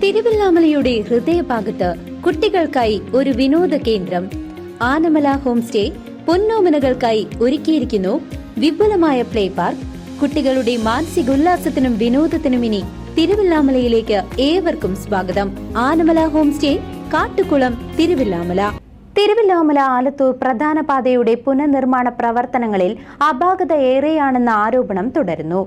തിരുവല്ലാമലയുടെ ഹൃദയഭാഗത്ത് കുട്ടികൾക്കായി ഒരു വിനോദ കേന്ദ്രം ആനമല ഹോം സ്റ്റേ പൊന്നോമനകൾക്കായി ഒരുക്കിയിരിക്കുന്നു വിപുലമായ പ്ലേ പാർക്ക്. കുട്ടികളുടെ മാനസിക ഉല്ലാസത്തിനും വിനോദത്തിനും ഇനി തിരുവല്ലാമലയിലേക്ക് ഏവർക്കും സ്വാഗതം. Anamala home stay, Kattukulam, Thiruvallamala. തിരുവല്ലാമല ആലത്തൂർ പ്രധാന പാതയുടെ പുനർനിർമ്മാണ പ്രവർത്തനങ്ങളിൽ അപാകത ഏറെയാണെന്ന ആരോപണം തുടരുന്നു.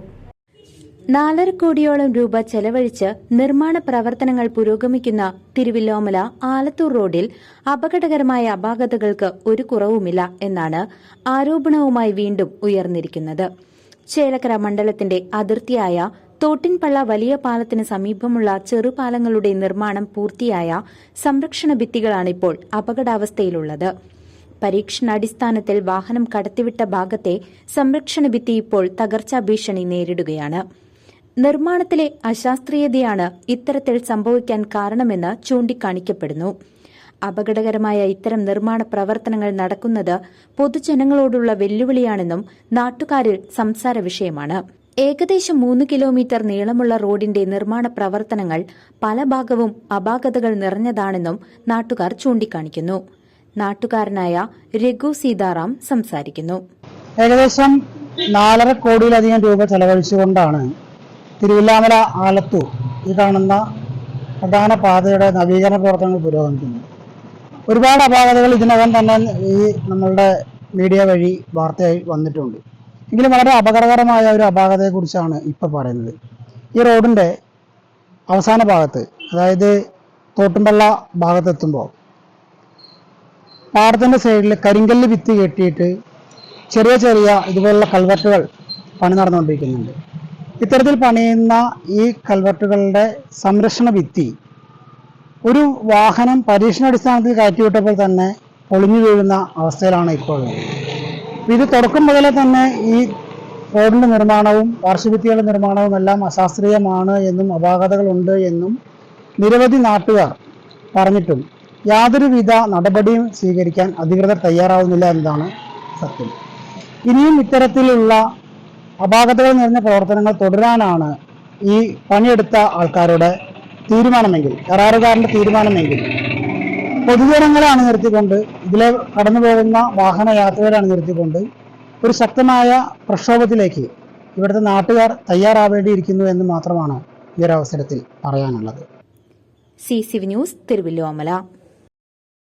4.5 കോടിയോളം രൂപ ചെലവഴിച്ച് നിർമ്മാണ പ്രവർത്തനങ്ങൾ പുരോഗമിക്കുന്ന തിരുവല്ലാമല ആലത്തൂർ റോഡിൽ അപകടകരമായ അപാകതകൾക്ക് ഒരു കുറവുമില്ല എന്നാണ് ആരോപണവുമായി വീണ്ടും ഉയർന്നിരിക്കുന്നത്. ചേലക്കര മണ്ഡലത്തിന്റെ അതിർത്തിയായ തോട്ടിൻപള്ള വലിയ പാലത്തിന് സമീപമുള്ള ചെറുപാലങ്ങളുടെ നിർമ്മാണം പൂർത്തിയായ സംരക്ഷണ ഭിത്തികളാണിപ്പോൾ അപകടാവസ്ഥയിലുള്ളത്. പരീക്ഷണാടിസ്ഥാനത്തിൽ വാഹനം കടത്തിവിട്ട ഭാഗത്തെ സംരക്ഷണ ഭിത്തി ഇപ്പോൾ തകർച്ചാ ഭീഷണി നേരിടുകയാണ്. നിർമ്മാണത്തിലെ അശാസ്ത്രീയതയാണ് ഇത്തരത്തിൽ സംഭവിക്കാൻ കാരണമെന്ന് ചൂണ്ടിക്കാണിക്കപ്പെടുന്നു. അപകടകരമായ ഇത്തരം നിർമ്മാണ പ്രവർത്തനങ്ങൾ നടക്കുന്നത് പൊതുജനങ്ങളോടുള്ള വെല്ലുവിളിയാണെന്നും നാട്ടുകാരിൽ സംസാര വിഷയമാണ്. ഏകദേശം 3 കിലോമീറ്റർ നീളമുള്ള റോഡിന്റെ നിർമ്മാണ പ്രവർത്തനങ്ങൾ പല ഭാഗവും അപാകതകൾ നിറഞ്ഞതാണെന്നും നാട്ടുകാർ ചൂണ്ടിക്കാണിക്കുന്നു. നാട്ടുകാരനായ രഘു സീതാറാം സംസാരിക്കുന്നു. ഏകദേശം 4.5 കോടിയിലധികം രൂപ ചെലവഴിച്ചുകൊണ്ടാണ് തിരുവല്ലാമല ആലത്തൂർ ഈ കാണുന്ന പ്രധാന പാതയുടെ നവീകരണ പ്രവർത്തനങ്ങൾ പുരോഗമിക്കുന്നത്. ഒരുപാട് അപാകതകൾ ഇതിനകം തന്നെ ഈ നമ്മളുടെ മീഡിയ വഴി വാർത്തയായി വന്നിട്ടുണ്ട്. എങ്കിലും വളരെ അപകടകരമായ ഒരു അപാകതയെക്കുറിച്ചാണ് ഇപ്പോൾ പറയുന്നത്. ഈ റോഡിൻ്റെ അവസാന ഭാഗത്ത്, അതായത് തോട്ടുംപള്ള ഭാഗത്തെത്തുമ്പോൾ പാടത്തിൻ്റെ സൈഡിൽ കരിങ്കല്ല് ഭിത്തി കെട്ടിയിട്ട് ചെറിയ ചെറിയ ഇതുപോലുള്ള കൽവർട്ടുകൾ പണി നടന്നുകൊണ്ടിരിക്കുന്നുണ്ട്. ഇത്തരത്തിൽ പണിയുന്ന ഈ കൽവർട്ടുകളുടെ സംരക്ഷണ ഭിത്തി ഒരു വാഹനം പരീക്ഷണാടിസ്ഥാനത്തിൽ കയറ്റിവിട്ടപ്പോൾ തന്നെ പൊളിഞ്ഞു വീഴുന്ന അവസ്ഥയിലാണ് ഇപ്പോൾ. ഇത് തുടക്കം മുതലേ തന്നെ ഈ റോഡിൻ്റെ നിർമ്മാണവും പാർശ്വഭിത്തികളുടെ നിർമ്മാണവും എല്ലാം അശാസ്ത്രീയമാണ് എന്നും അപാകതകളുണ്ട് എന്നും നിരവധി നാട്ടുകാർ പറഞ്ഞിട്ടും യാതൊരുവിധ നടപടിയും സ്വീകരിക്കാൻ അധികൃതർ തയ്യാറാവുന്നില്ല എന്നതാണ് സത്യം. ഇനിയും ഇത്തരത്തിലുള്ള അപാകതകൾ നിറഞ്ഞ പ്രവർത്തനങ്ങൾ തുടരാനാണ് ഈ പണിയെടുത്ത ആൾക്കാരുടെ തീരുമാനമെങ്കിൽ, കരാറുകാരൻ്റെ തീരുമാനമെങ്കിൽ പൊതുജനങ്ങളെ അണിനിർത്തിക്കൊണ്ട്, ഇതിലെ കടന്നു പോകുന്ന വാഹനയാത്രകരെ അണിനിർത്തിക്കൊണ്ട് ഒരു ശക്തമായ പ്രക്ഷോഭത്തിലേക്ക് ഇവിടുത്തെ നാട്ടുകാർ തയ്യാറാവേണ്ടിയിരിക്കുന്നു എന്ന് മാത്രമാണ് ഈ ഒരു അവസരത്തിൽ പറയാനുള്ളത്. CCV news, Thiruvallamala.